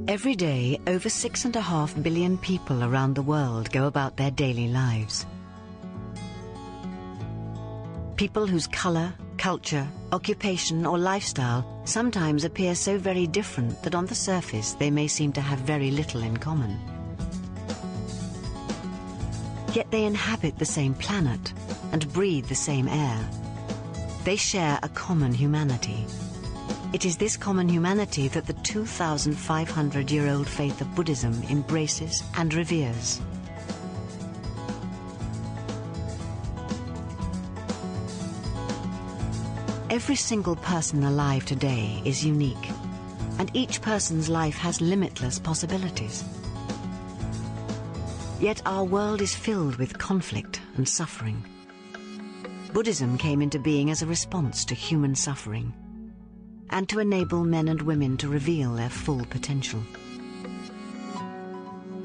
Every day, over 6.5 billion people around the world go about their daily lives. People whose color, culture, occupation or lifestyle sometimes appear so very different that on the surface they may seem to have very little in common. Yet they inhabit the same planet and breathe the same air. They share a common humanity. It is this common humanity that the 2,500-year-old faith of Buddhism embraces and reveres. Every single person alive today is unique, and each person's life has limitless possibilities. Yet our world is filled with conflict and suffering. Buddhism came into being as a response to human suffering, and to enable men and women to reveal their full potential.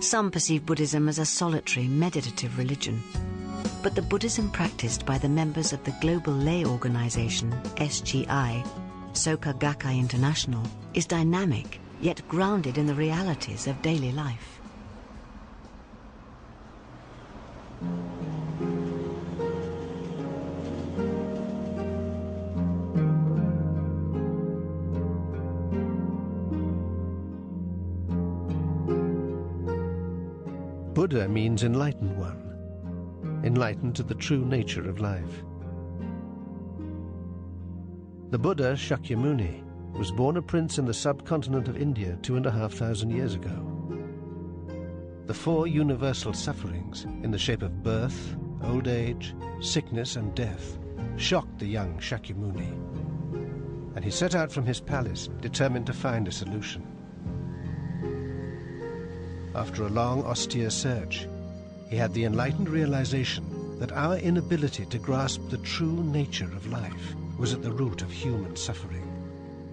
Some perceive Buddhism as a solitary, meditative religion, but the Buddhism practiced by the members of the global lay organization, SGI, Soka Gakkai International, is dynamic, yet grounded in the realities of daily life. Buddha means enlightened one, enlightened to the true nature of life. The Buddha, Shakyamuni, was born a prince in the subcontinent of India 2,500 years ago. The four universal sufferings, in the shape of birth, old age, sickness and death, shocked the young Shakyamuni, and he set out from his palace determined to find a solution. After a long, austere search, he had the enlightened realization that our inability to grasp the true nature of life was at the root of human suffering.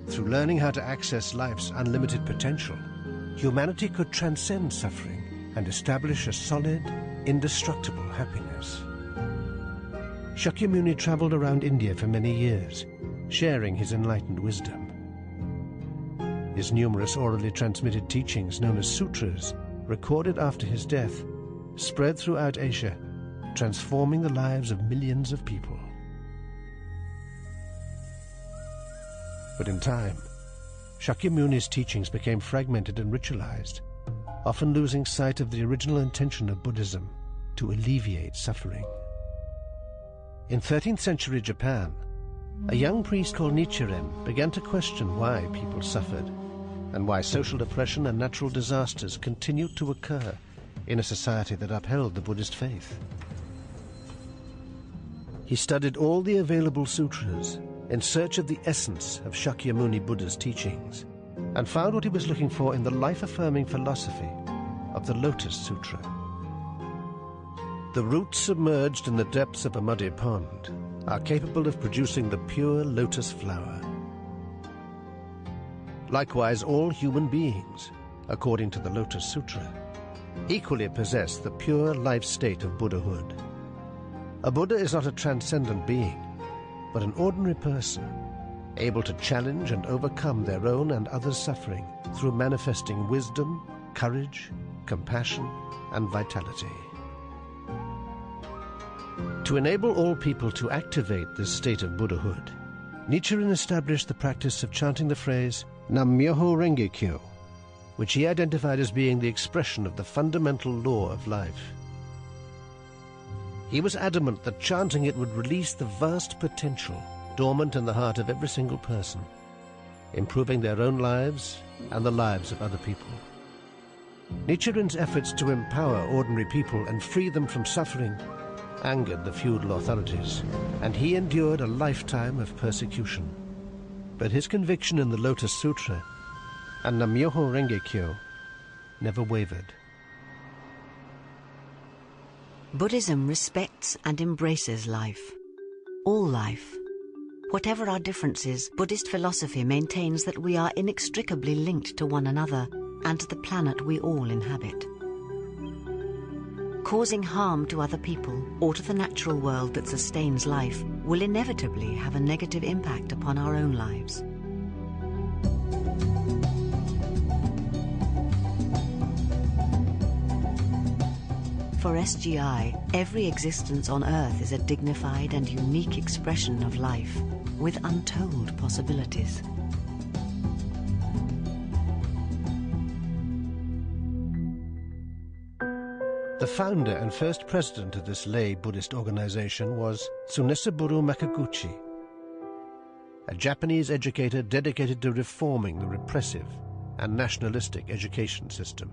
Through learning how to access life's unlimited potential, humanity could transcend suffering and establish a solid, indestructible happiness. Shakyamuni traveled around India for many years, sharing his enlightened wisdom. His numerous orally transmitted teachings, known as sutras, recorded after his death, spread throughout Asia, transforming the lives of millions of people. But in time, Shakyamuni's teachings became fragmented and ritualized, often losing sight of the original intention of Buddhism, to alleviate suffering. In 13th century Japan, a young priest called Nichiren began to question why people suffered, and why social oppression and natural disasters continued to occur in a society that upheld the Buddhist faith. He studied all the available sutras in search of the essence of Shakyamuni Buddha's teachings, and found what he was looking for in the life-affirming philosophy of the Lotus Sutra. The roots submerged in the depths of a muddy pond are capable of producing the pure lotus flower. Likewise, all human beings, according to the Lotus Sutra, equally possess the pure life state of Buddhahood. A Buddha is not a transcendent being, but an ordinary person, able to challenge and overcome their own and others' suffering through manifesting wisdom, courage, compassion, and vitality. To enable all people to activate this state of Buddhahood, Nichiren established the practice of chanting the phrase Nam-myo, which he identified as being the expression of the fundamental law of life. He was adamant that chanting it would release the vast potential dormant in the heart of every single person, improving their own lives and the lives of other people. Nichiren's efforts to empower ordinary people and free them from suffering angered the feudal authorities, and he endured a lifetime of persecution. But his conviction in the Lotus Sutra and Nam-myo never wavered. Buddhism respects and embraces life, all life. Whatever our differences, Buddhist philosophy maintains that we are inextricably linked to one another and to the planet we all inhabit. Causing harm to other people or to the natural world that sustains life will inevitably have a negative impact upon our own lives. For SGI, every existence on Earth is a dignified and unique expression of life, with untold possibilities. The founder and first president of this lay Buddhist organization was Tsunesaburo Makaguchi, a Japanese educator dedicated to reforming the repressive and nationalistic education system.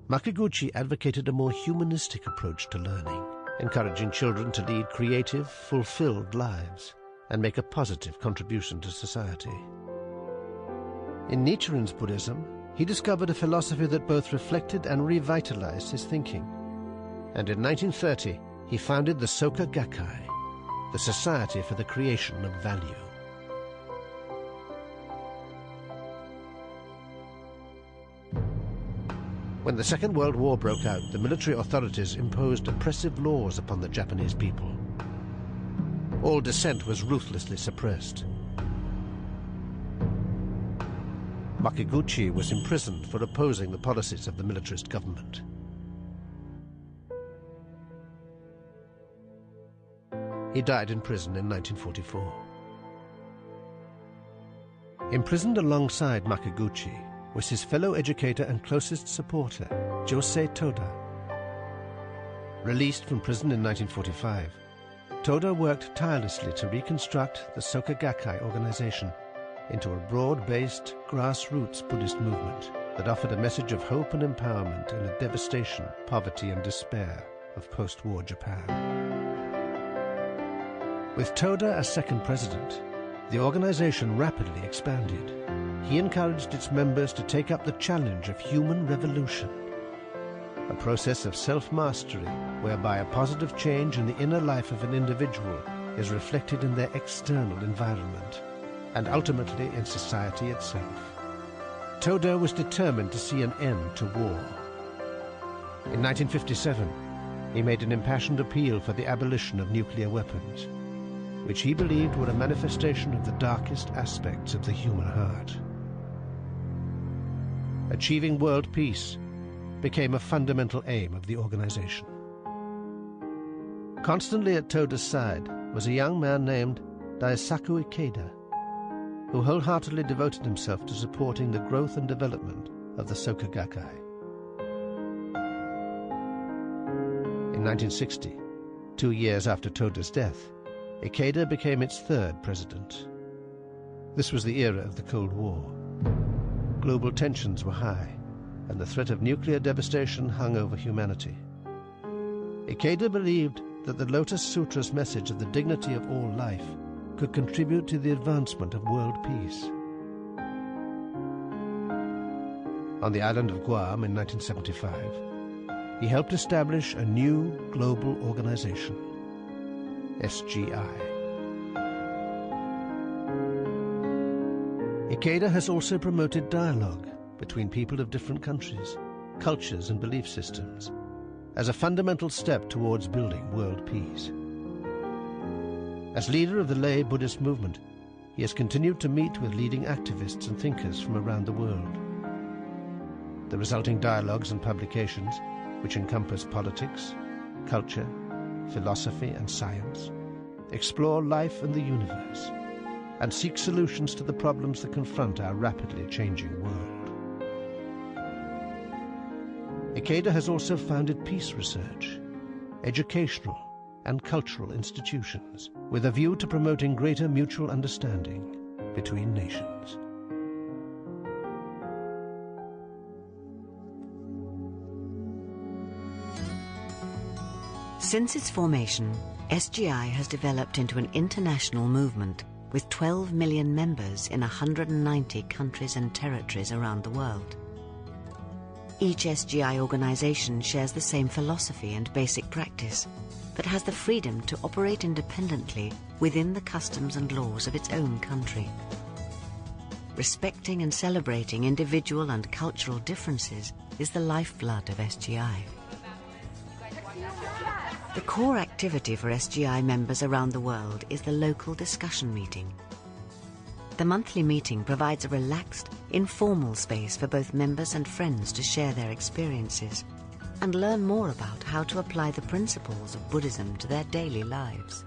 Makaguchi advocated a more humanistic approach to learning, encouraging children to lead creative, fulfilled lives and make a positive contribution to society. In Nichiren's Buddhism, he discovered a philosophy that both reflected and revitalized his thinking. And in 1930, he founded the Soka Gakkai, the Society for the Creation of Value. When the Second World War broke out, the military authorities imposed oppressive laws upon the Japanese people. All dissent was ruthlessly suppressed. Makaguchi was imprisoned for opposing the policies of the militarist government. He died in prison in 1944. Imprisoned alongside Makaguchi was his fellow educator and closest supporter, Josei Toda. Released from prison in 1945, Toda worked tirelessly to reconstruct the Soka Gakkai organization into a broad-based, grassroots Buddhist movement that offered a message of hope and empowerment in the devastation, poverty and despair of post-war Japan. With Toda as second president, the organization rapidly expanded. He encouraged its members to take up the challenge of human revolution, a process of self-mastery whereby a positive change in the inner life of an individual is reflected in their external environment and ultimately in society itself. Toda was determined to see an end to war. In 1957, he made an impassioned appeal for the abolition of nuclear weapons, which he believed were a manifestation of the darkest aspects of the human heart. Achieving world peace became a fundamental aim of the organization. Constantly at Toda's side was a young man named Daisaku Ikeda, who wholeheartedly devoted himself to supporting the growth and development of the Soka Gakkai. In 1960, 2 years after Toda's death, Ikeda became its third president. This was the era of the Cold War. Global tensions were high, and the threat of nuclear devastation hung over humanity. Ikeda believed that the Lotus Sutra's message of the dignity of all life could contribute to the advancement of world peace. On the island of Guam in 1975, he helped establish a new global organization, SGI. Ikeda has also promoted dialogue between people of different countries, cultures and belief systems as a fundamental step towards building world peace. As leader of the lay Buddhist movement, he has continued to meet with leading activists and thinkers from around the world. The resulting dialogues and publications, which encompass politics, culture, philosophy and science, explore life and the universe, and seek solutions to the problems that confront our rapidly changing world. Ikeda has also founded peace research, educational and cultural institutions, with a view to promoting greater mutual understanding between nations. Since its formation, SGI has developed into an international movement with 12 million members in 190 countries and territories around the world. Each SGI organization shares the same philosophy and basic practice, but has the freedom to operate independently within the customs and laws of its own country. Respecting and celebrating individual and cultural differences is the lifeblood of SGI. The core activity for SGI members around the world is the local discussion meeting. The monthly meeting provides a relaxed, informal space for both members and friends to share their experiences and learn more about how to apply the principles of Buddhism to their daily lives.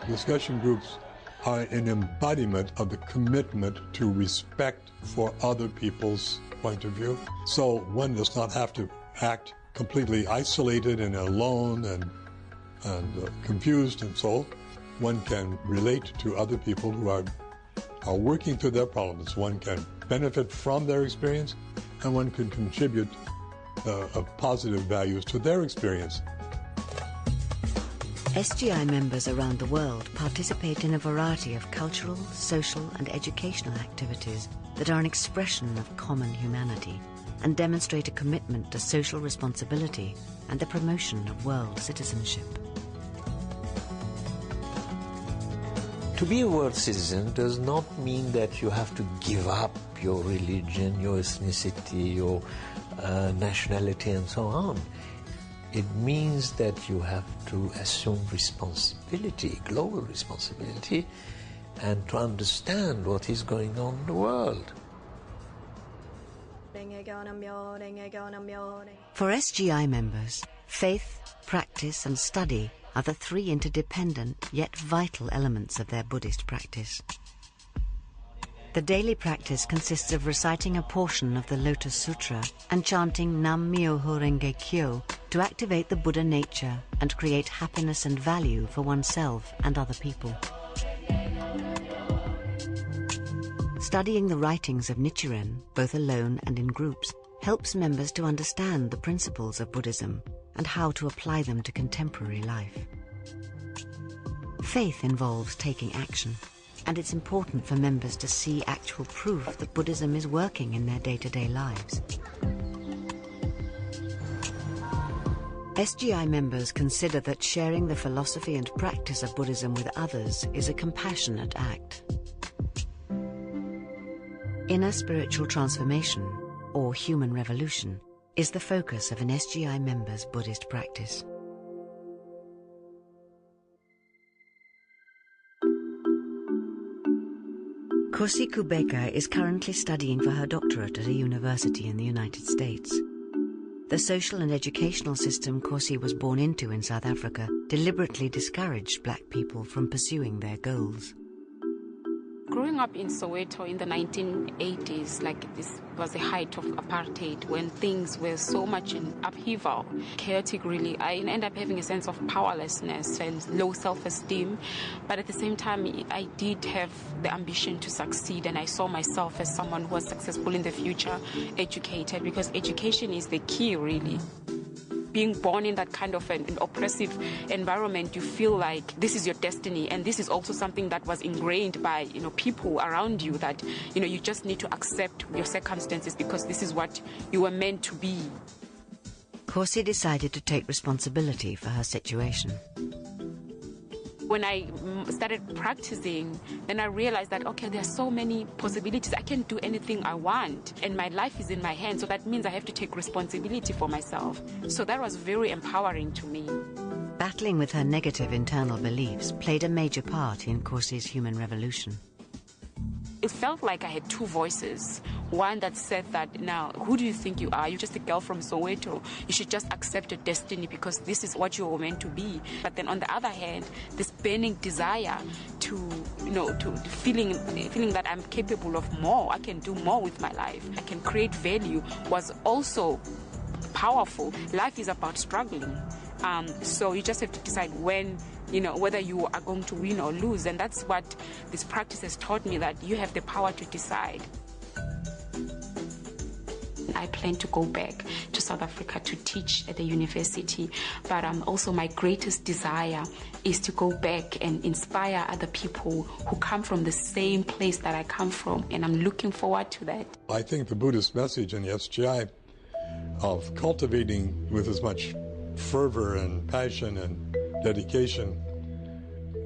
Discussion groups are an embodiment of the commitment to respect for other people's point of view. So one does not have to act completely isolated and alone and confused, and so one can relate to other people who are working through their problems. One can benefit from their experience, and one can contribute positive values to their experience. SGI members around the world participate in a variety of cultural, social and educational activities that are an expression of common humanity and demonstrate a commitment to social responsibility and the promotion of world citizenship. To be a world citizen does not mean that you have to give up your religion, your ethnicity, your nationality and so on. It means that you have to assume responsibility, global responsibility, and to understand what is going on in the world. For SGI members, faith, practice and study are the three interdependent yet vital elements of their Buddhist practice. The daily practice consists of reciting a portion of the Lotus Sutra and chanting Nam-myo to activate the Buddha nature and create happiness and value for oneself and other people. Studying the writings of Nichiren, both alone and in groups, helps members to understand the principles of Buddhism and how to apply them to contemporary life. Faith involves taking action, and it's important for members to see actual proof that Buddhism is working in their day-to-day lives. SGI members consider that sharing the philosophy and practice of Buddhism with others is a compassionate act. Inner spiritual transformation, or human revolution, is the focus of an SGI member's Buddhist practice. Kosi Kubeka is currently studying for her doctorate at a university in the United States. The social and educational system Kosi was born into in South Africa deliberately discouraged black people from pursuing their goals. Growing up in Soweto in the 1980s, this was the height of apartheid, when things were so much in upheaval, chaotic really. I ended up having a sense of powerlessness and low self-esteem. But at the same time, I did have the ambition to succeed, and I saw myself as someone who was successful in the future, educated, because education is the key, really. Being born in that kind of an oppressive environment, you feel like this is your destiny, and this is also something that was ingrained by people around you, that you just need to accept your circumstances because this is what you were meant to be. Kosi decided to take responsibility for her situation. When I started practicing, then I realized that, okay, there are so many possibilities. I can do anything I want, and my life is in my hands, so that means I have to take responsibility for myself. So that was very empowering to me. Battling with her negative internal beliefs played a major part in Kosi's human revolution. It felt like I had two voices. One that said that, now, who do you think you are? You're just a girl from Soweto. You should just accept your destiny because this is what you were meant to be. But then on the other hand, this burning desire to feeling that I'm capable of more. I can do more with my life. I can create value was also powerful. Life is about struggling. So you just have to decide when, whether you are going to win or lose. And that's what this practice has taught me, that you have the power to decide. I plan to go back to South Africa to teach at the university, but also my greatest desire is to go back and inspire other people who come from the same place that I come from, and I'm looking forward to that. I think the Buddhist message in the SGI of cultivating with as much fervor and passion and dedication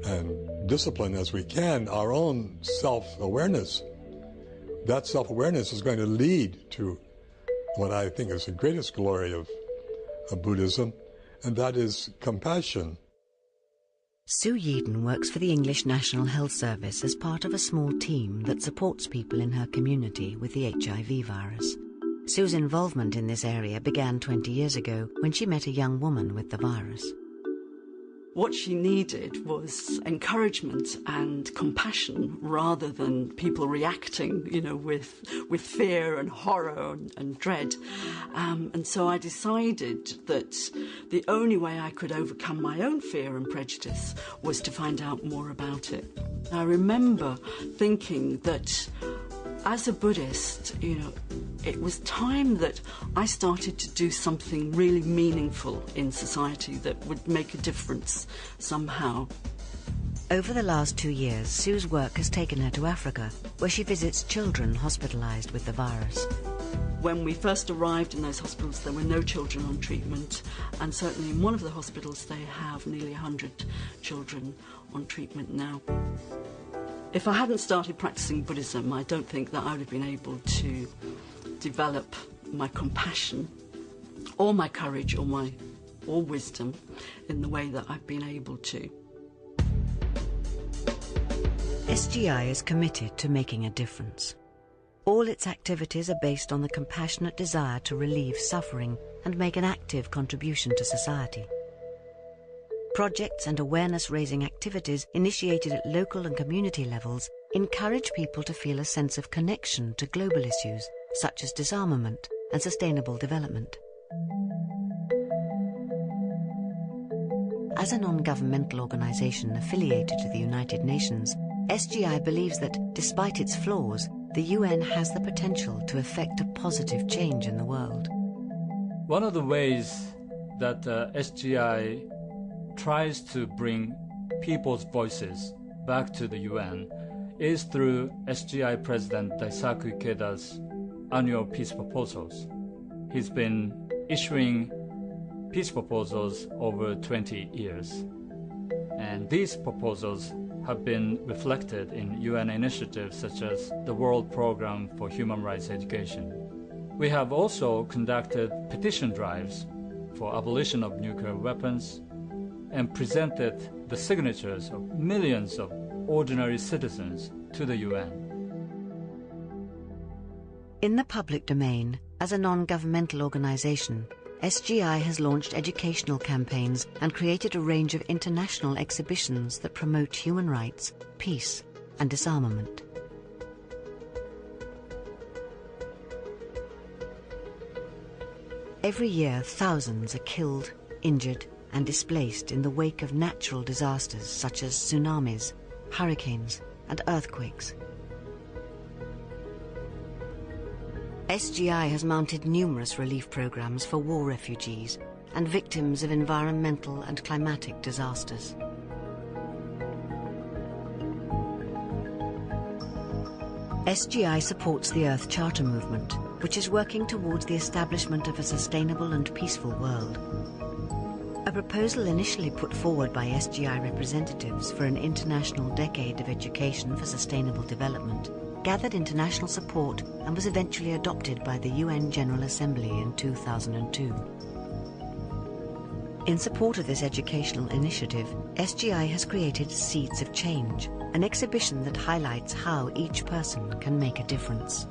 and discipline as we can our own self-awareness, that self-awareness is going to lead to what I think is the greatest glory of Buddhism, and that is compassion. Sue Yeadon works for the English National Health Service as part of a small team that supports people in her community with the HIV virus. Sue's involvement in this area began 20 years ago when she met a young woman with the virus. What she needed was encouragement and compassion rather than people reacting, with fear and horror and dread. And so I decided that the only way I could overcome my own fear and prejudice was to find out more about it. I remember thinking that as a Buddhist, it was time that I started to do something really meaningful in society that would make a difference somehow. Over the last 2 years, Sue's work has taken her to Africa, where she visits children hospitalised with the virus. When we first arrived in those hospitals, there were no children on treatment, and certainly in one of the hospitals they have nearly 100 children on treatment now. If I hadn't started practicing Buddhism, I don't think that I would have been able to develop my compassion or my courage or wisdom in the way that I've been able to. SGI is committed to making a difference. All its activities are based on the compassionate desire to relieve suffering and make an active contribution to society. Projects and awareness-raising activities initiated at local and community levels encourage people to feel a sense of connection to global issues such as disarmament and sustainable development. As a non-governmental organisation affiliated to the United Nations, SGI believes that, despite its flaws, the UN has the potential to effect a positive change in the world. One of the ways that SGI tries to bring people's voices back to the UN is through SGI President Daisaku Ikeda's annual peace proposals. He's been issuing peace proposals over 20 years. And these proposals have been reflected in UN initiatives such as the World Program for Human Rights Education. We have also conducted petition drives for abolition of nuclear weapons and presented the signatures of millions of ordinary citizens to the UN. In the public domain, as a non-governmental organisation, SGI has launched educational campaigns and created a range of international exhibitions that promote human rights, peace, and disarmament. Every year, thousands are killed, injured, and displaced in the wake of natural disasters such as tsunamis, hurricanes, and earthquakes. SGI has mounted numerous relief programs for war refugees and victims of environmental and climatic disasters. SGI supports the Earth Charter movement, which is working towards the establishment of a sustainable and peaceful world. A proposal initially put forward by SGI representatives for an international decade of education for sustainable development gathered international support and was eventually adopted by the UN General Assembly in 2002. In support of this educational initiative, SGI has created Seeds of Change, an exhibition that highlights how each person can make a difference.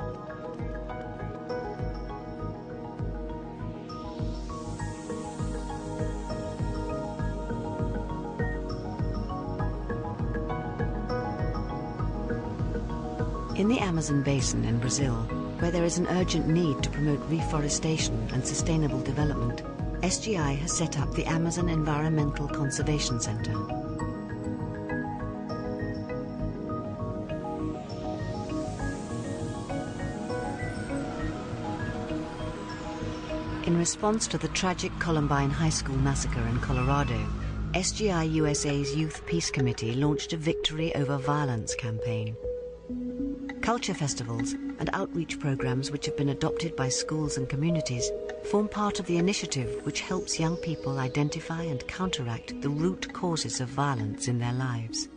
In the Amazon basin in Brazil, where there is an urgent need to promote reforestation and sustainable development, SGI has set up the Amazon Environmental Conservation Center. In response to the tragic Columbine High School massacre in Colorado, SGI USA's Youth Peace Committee launched a Victory Over Violence campaign. Culture festivals and outreach programs which have been adopted by schools and communities form part of the initiative which helps young people identify and counteract the root causes of violence in their lives.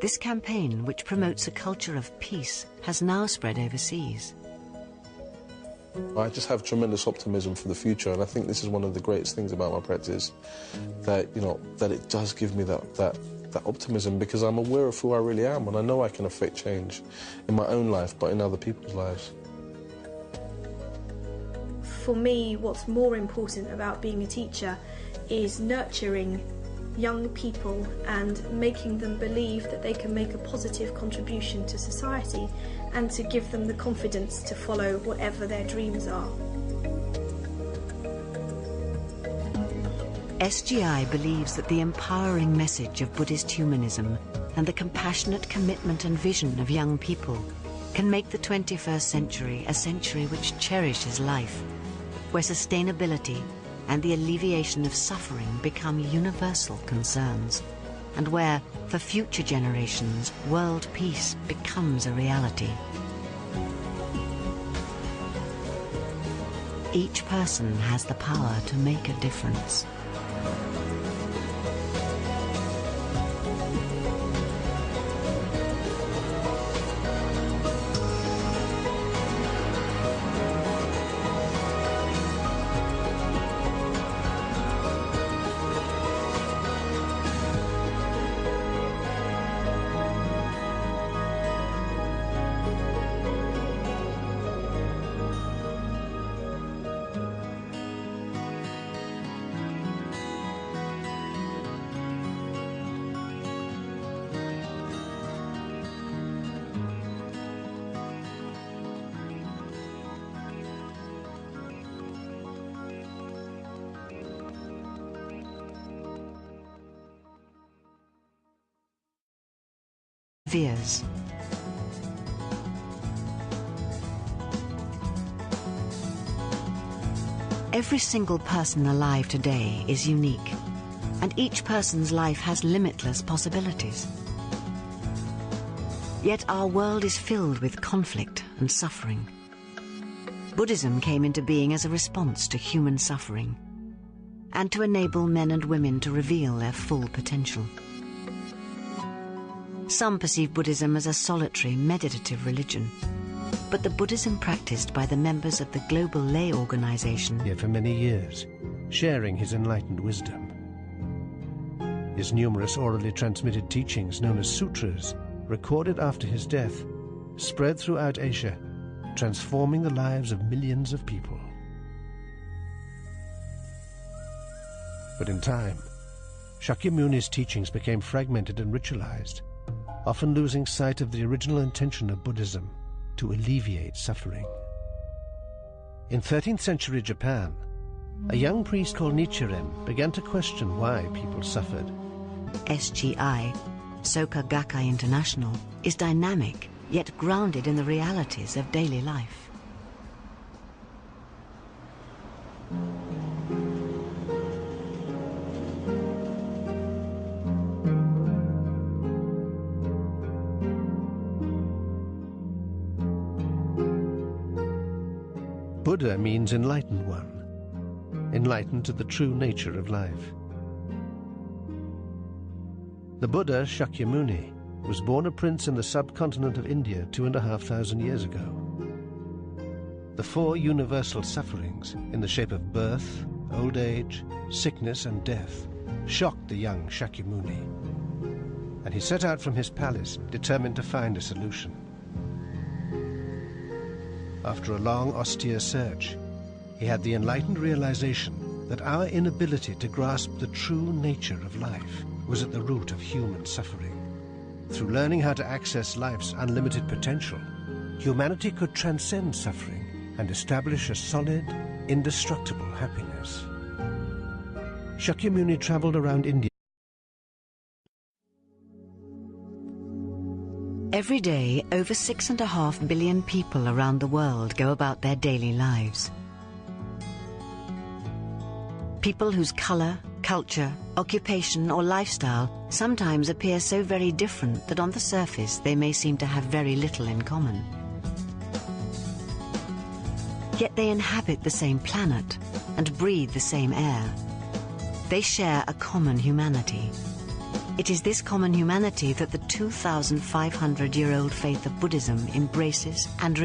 This campaign, which promotes a culture of peace, has now spread overseas. I just have tremendous optimism for the future, and I think this is one of the greatest things about my practice, that, you know, that it does give me that optimism, because I'm aware of who I really am, and I know I can affect change in my own life, but in other people's lives. For me, what's more important about being a teacher is nurturing young people and making them believe that they can make a positive contribution to society, and to give them the confidence to follow whatever their dreams are. SGI believes that the empowering message of Buddhist humanism and the compassionate commitment and vision of young people can make the 21st century a century which cherishes life, where sustainability and the alleviation of suffering become universal concerns, and where, for future generations, world peace becomes a reality. Each person has the power to make a difference. Veers. Every single person alive today is unique, and each person's life has limitless possibilities. Yet our world is filled with conflict and suffering. Buddhism came into being as a response to human suffering, and to enable men and women to reveal their full potential. Some perceive Buddhism as a solitary, meditative religion, but the Buddhism practiced by the members of the global lay organization here for many years, sharing his enlightened wisdom. His numerous orally transmitted teachings, known as sutras, recorded after his death, spread throughout Asia, transforming the lives of millions of people. But in time, Shakyamuni's teachings became fragmented and ritualized, often losing sight of the original intention of Buddhism, to alleviate suffering. In 13th century Japan, a young priest called Nichiren began to question why people suffered. SGI, Soka Gakkai International, is dynamic, yet grounded in the realities of daily life. Buddha means enlightened one, enlightened to the true nature of life. The Buddha, Shakyamuni, was born a prince in the subcontinent of India 2,500 years ago. The four universal sufferings, in the shape of birth, old age, sickness and death, shocked the young Shakyamuni, and he set out from his palace determined to find a solution. After a long, austere search, he had the enlightened realization that our inability to grasp the true nature of life was at the root of human suffering. Through learning how to access life's unlimited potential, humanity could transcend suffering and establish a solid, indestructible happiness. Shakyamuni traveled around India. Every day, over 6.5 billion people around the world go about their daily lives. People whose color, culture, occupation or lifestyle sometimes appear so very different that on the surface they may seem to have very little in common. Yet they inhabit the same planet and breathe the same air. They share a common humanity. It is this common humanity that the 2,500-year-old faith of Buddhism embraces and